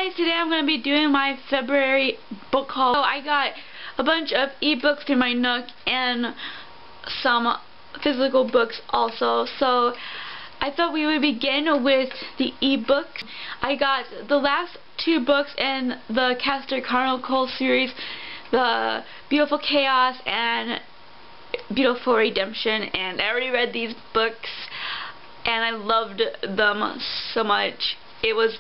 guys, today I'm going to be doing my February book haul. So I got a bunch of ebooks through my Nook and some physical books also. So I thought we would begin with the ebooks. I got the last two books in the Castor Chronicle series, The Beautiful Chaos and Beautiful Redemption, and I already read these books and I loved them so much. It was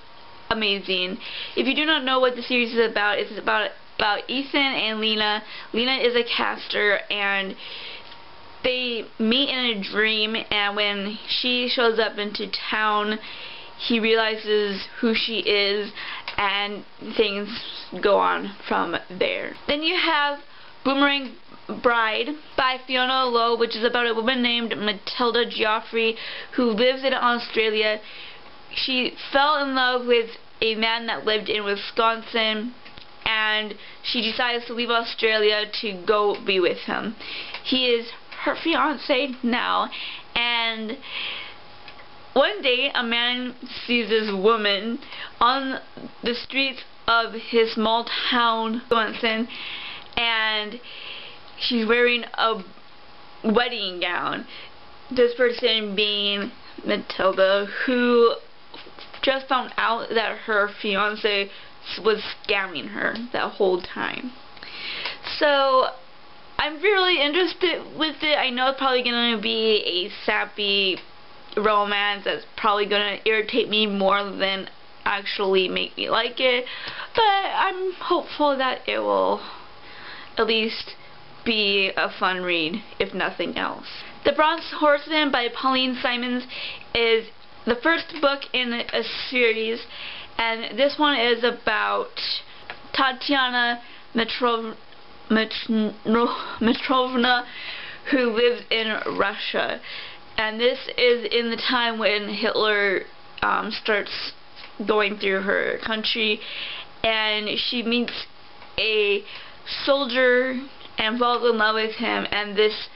amazing. If you do not know what the series is about, it's about Ethan and Lena. Lena is a caster and they meet in a dream, and when she shows up into town, he realizes who she is and things go on from there. Then you have Boomerang Bride by Fiona Lowe, which is about a woman named Matilda Geoffrey who lives in Australia. She fell in love with a man that lived in Wisconsin, and she decides to leave Australia to go be with him. He is her fiance now, and one day a man sees this woman on the streets of his small town, Wisconsin, and she's wearing a wedding gown. This person being Matilda, who just found out that her fiance was scamming her that whole time. So I'm really interested with it. I know it's probably going to be a sappy romance that's probably going to irritate me more than actually make me like it, but I'm hopeful that it will at least be a fun read, if nothing else. The Bronze Horseman by Pauline Simons is the first book in a series, and this one is about Tatiana Petrovna, who lives in Russia, and this is in the time when Hitler starts going through her country, and she meets a soldier and falls in love with him, and this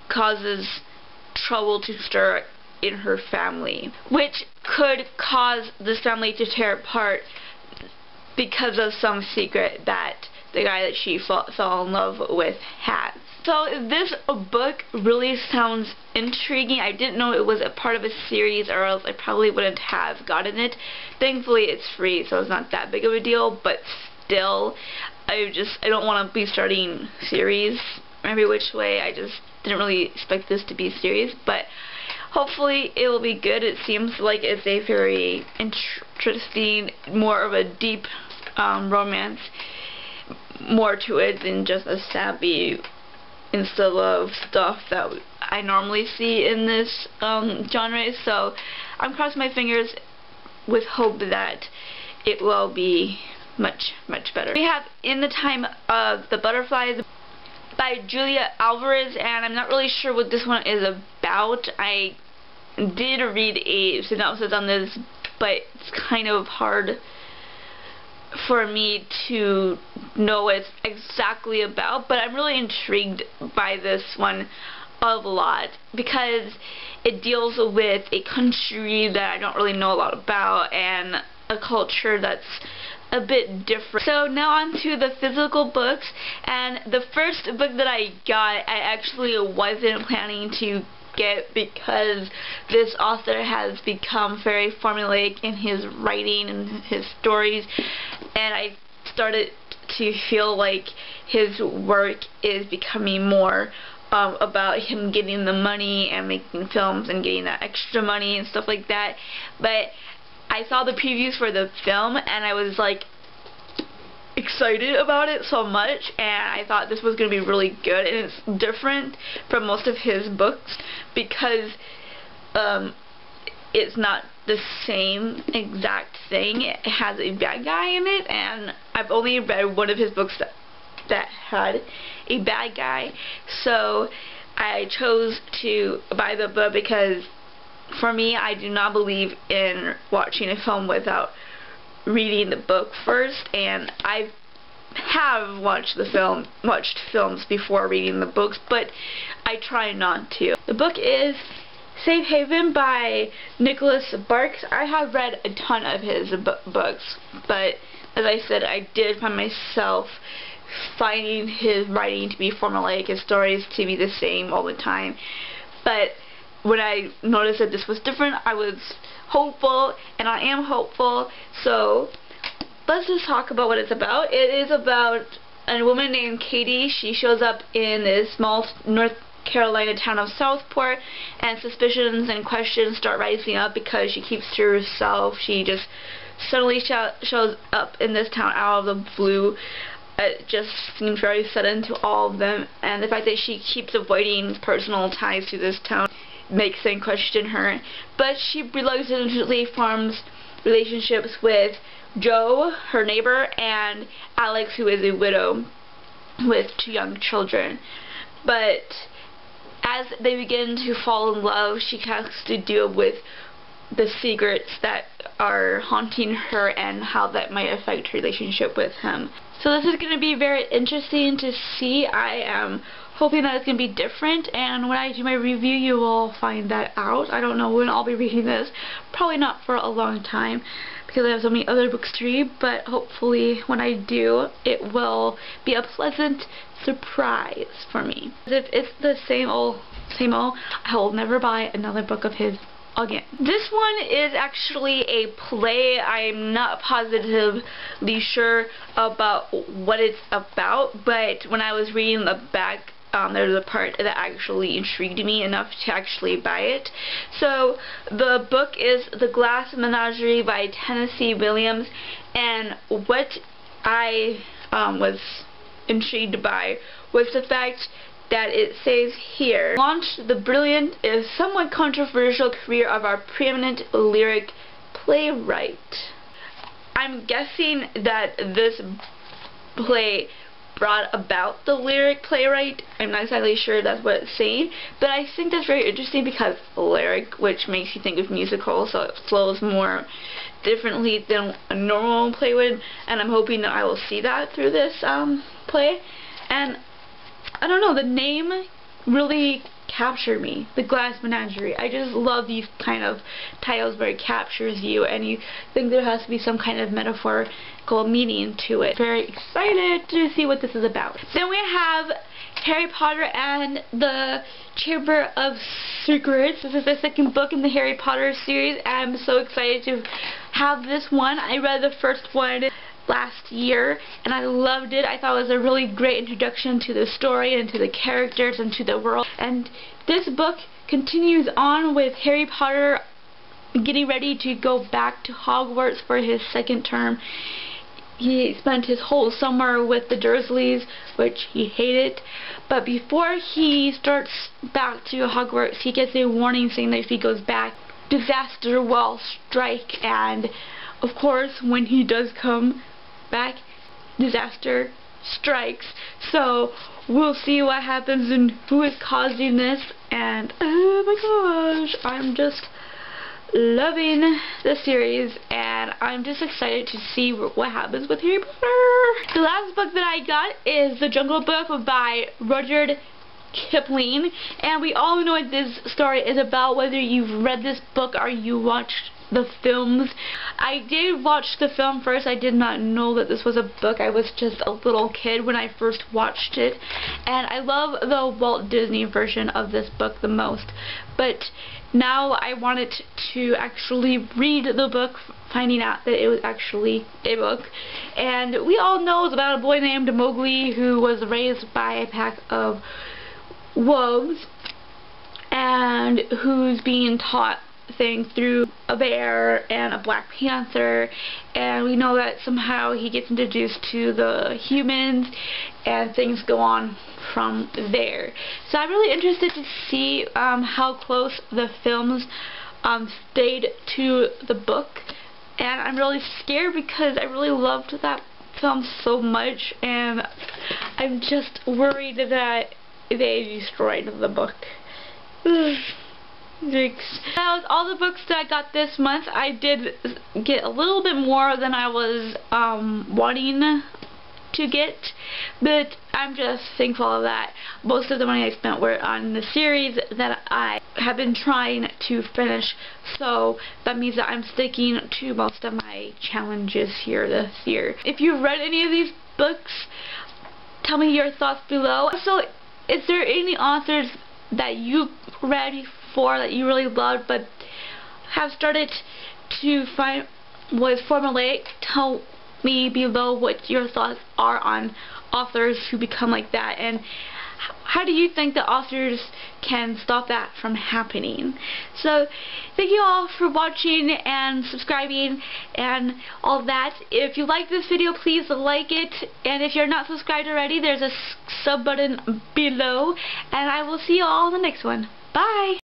causes trouble to stir in her family, which could cause this family to tear apart because of some secret that the guy that she fell in love with has. So this book really sounds intriguing. I didn't know it was a part of a series, or else I probably wouldn't have gotten it. Thankfully it's free, so it's not that big of a deal, but still, I don't want to be starting series every which way. I just didn't really expect this to be a series, but hopefully it will be good. It seems like it's a very interesting, more of a deep romance, more to it than just a sappy insta-love stuff that I normally see in this genre. So I'm crossing my fingers with hope that it will be much better. We have In the Time of the Butterflies by Julia Alvarez, and I'm not really sure what this one is about. I did read a synopsis on this, but it's kind of hard for me to know what it's exactly about, but I'm really intrigued by this one a lot because it deals with a country that I don't really know a lot about and a culture that's a bit different. So now on to the physical books, and the first book that I got I actually wasn't planning to get because this author has become very formulaic in his writing and his stories, and I started to feel like his work is becoming more about him getting the money and making films and getting that extra money and stuff like that. But I saw the previews for the film and I was like excited about it so much, and I thought this was going to be really good, and it's different from most of his books because it's not the same exact thing. It has a bad guy in it, and I've only read one of his books that had a bad guy, so I chose to buy the book because for me, I do not believe in watching a film without reading the book first, and I have watched films before reading the books, but I try not to. The book is Safe Haven by Nicholas Sparks. I have read a ton of his books, but as I said, I did find myself finding his writing to be formulaic, his stories to be the same all the time. But when I noticed that this was different, I was hopeful, and I am hopeful. So let's just talk about what it's about. It is about a woman named Katie. She shows up in this small North Carolina town of Southport, and suspicions and questions start rising up because she keeps to herself. She just suddenly shows up in this town out of the blue. It just seems very sudden to all of them, and the fact that she keeps avoiding personal ties to this town makes them question her. But she reluctantly forms relationships with Joe, her neighbor, and Alex, who is a widow with 2 young children. But as they begin to fall in love, she has to deal with the secrets that are haunting her and how that might affect her relationship with him. So this is going to be very interesting to see. I am hoping that it's going to be different, and when I do my review you will find that out. I don't know when I'll be reading this. Probably not for a long time because I have so many other books to read, but hopefully when I do, it will be a pleasant surprise for me. If it's the same old, I will never buy another book of his again. This one is actually a play. I'm not positively sure about what it's about, but when I was reading the back, there's a part that actually intrigued me enough to actually buy it. So the book is The Glass Menagerie by Tennessee Williams, and what I was intrigued by was the fact that it says here, launched the brilliant, if somewhat controversial career of our preeminent lyric playwright. I'm guessing that this play brought about the lyric playwright. I'm not exactly sure that's what it's saying, but I think that's very interesting because lyric, which makes you think of musical, so it flows more differently than a normal play would, and I'm hoping that I will see that through this play. And I don't know, the name really captured me. The Glass Menagerie. I just love these kind of titles where it captures you and you think there has to be some kind of metaphorical meaning to it. Very excited to see what this is about. Then we have Harry Potter and the Chamber of Secrets. This is the 2nd book in the Harry Potter series. I'm so excited to have this one. I read the first one last year and I loved it. I thought it was a really great introduction to the story and to the characters and to the world. And this book continues on with Harry Potter getting ready to go back to Hogwarts for his 2nd term. He spent his whole summer with the Dursleys, which he hated, but before he starts back to Hogwarts, he gets a warning saying that if he goes back, disaster will strike. And of course, when he does come back, disaster strikes. So we'll see what happens and who is causing this, and oh my gosh, I'm just loving the series, and I'm just excited to see what happens with Harry Potter. The last book that I got is The Jungle Book by Rudyard Kipling, and we all know what this story is about, whether you've read this book or you watched the films. I did watch the film first. I did not know that this was a book. I was just a little kid when I first watched it, and I love the Walt Disney version of this book the most, but now I wanted to actually read the book, finding out that it was actually a book. And we all know it's about a boy named Mowgli who was raised by a pack of wolves and who's being taught things through a bear and a black panther, and we know that somehow he gets introduced to the humans and things go on from there. So I'm really interested to see how close the films stayed to the book, and I'm really scared because I really loved that film so much, and I'm just worried that they destroyed the book. That was all the books that I got this month. I did get a little bit more than I was wanting to get, but I'm just thankful that most of the money I spent were on the series that I have been trying to finish, so that means that I'm sticking to most of my challenges here this year. If you've read any of these books, tell me your thoughts below. Also, is there any authors that you read before that you really loved but have started to find was formulaic? Tell me below what your thoughts are on authors who become like that, and how do you think that authors can stop that from happening? So thank you all for watching and subscribing and all that. If you like this video, please like it, and if you're not subscribed already, there's a sub button below, and I will see you all in the next one. Bye!